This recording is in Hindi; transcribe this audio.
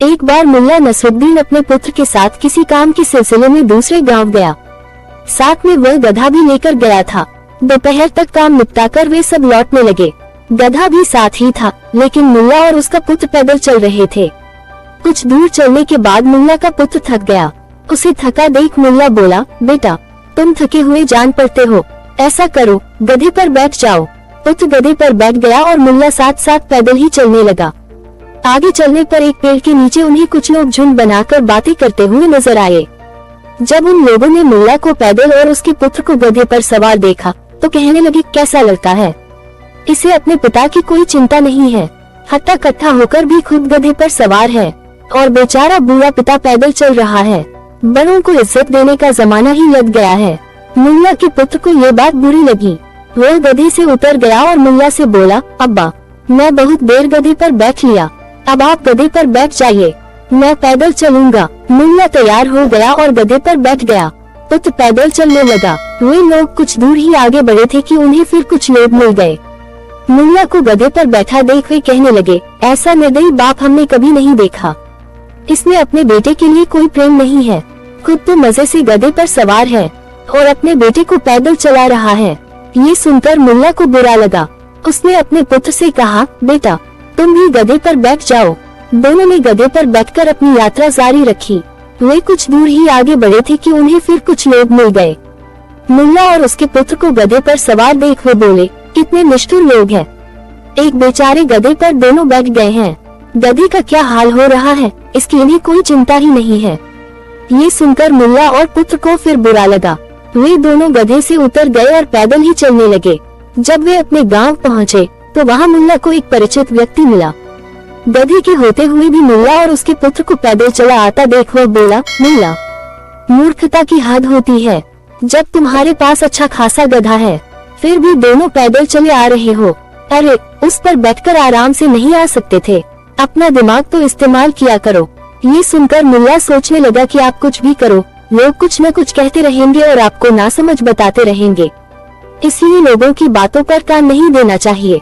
एक बार मुल्ला नसरुद्दीन अपने पुत्र के साथ किसी काम के सिलसिले में दूसरे गांव गया। साथ में वह गधा भी लेकर गया था। दोपहर तक काम निपटाकर वे सब लौटने लगे। गधा भी साथ ही था, लेकिन मुल्ला और उसका पुत्र पैदल चल रहे थे। कुछ दूर चलने के बाद मुल्ला का पुत्र थक गया। उसे थका देख मुल्ला बोला, बेटा तुम थके हुए जान पड़ते हो, ऐसा करो गधे पर बैठ जाओ। पुत्र गधे पर बैठ गया और मुल्ला साथ साथ पैदल ही चलने लगा। आगे चलने पर एक पेड़ के नीचे उन्हें कुछ लोग झुंड बनाकर बातें करते हुए नजर आए। जब उन लोगों ने मुल्ला को पैदल और उसके पुत्र को गधे पर सवार देखा तो कहने लगे, कैसा लड़का है, इसे अपने पिता की कोई चिंता नहीं है, हट्टा कट्टा होकर भी खुद गधे पर सवार है, और बेचारा बूढ़ा पिता पैदल चल रहा है। बड़ों को इज्जत देने का जमाना ही लग गया है। मुल्ला के पुत्र को ये बात बुरी लगी। वह गधे से उतर गया और मुल्ला से बोला, अब्बा मैं बहुत देर गधे पर बैठ लिया, अब आप गधे पर बैठ जाइए, मैं पैदल चलूंगा। मुल्ला तैयार हो गया और गधे पर बैठ गया। पुत्र पैदल चलने लगा। वे लोग कुछ दूर ही आगे बढ़े थे कि उन्हें फिर कुछ लोग मिल गए। मुल्ला को गधे पर बैठा देख वे कहने लगे, ऐसा निर्दयी बाप हमने कभी नहीं देखा, इसमें अपने बेटे के लिए कोई प्रेम नहीं है, खुद तो मजे से गधे पर सवार है और अपने बेटे को पैदल चला रहा है। ये सुनकर मुल्ला को बुरा लगा। उसने अपने पुत्र से कहा, बेटा तुम भी गधे पर बैठ जाओ। दोनों ने गधे पर बैठकर अपनी यात्रा जारी रखी। वे कुछ दूर ही आगे बढ़े थे कि उन्हें फिर कुछ लोग मिल गए। मुल्ला और उसके पुत्र को गधे पर सवार देख वे बोले, कितने निष्ठुर लोग हैं, एक बेचारे गधे पर दोनों बैठ गए हैं, गधे का क्या हाल हो रहा है, इसकी इन्हें कोई चिंता ही नहीं है। ये सुनकर मुल्ला और पुत्र को फिर बुरा लगा। वे दोनों गधे से उतर गए और पैदल ही चलने लगे। जब वे अपने गांव पहुंचे तो वहां मुल्ला को एक परिचित व्यक्ति मिला। गधे के होते हुए भी मुल्ला और उसके पुत्र को पैदल चला आता देख वह बोला, मुल्ला मूर्खता की हद होती है, जब तुम्हारे पास अच्छा खासा गधा है फिर भी दोनों पैदल चले आ रहे हो। अरे उस पर बैठकर आराम से नहीं आ सकते थे, अपना दिमाग तो इस्तेमाल किया करो। ये सुनकर मुल्ला सोचने लगा कि आप कुछ भी करो, लोग कुछ न कुछ कहते रहेंगे और आपको नासमझ बताते रहेंगे, इसलिए लोगों की बातों पर कान नहीं देना चाहिए।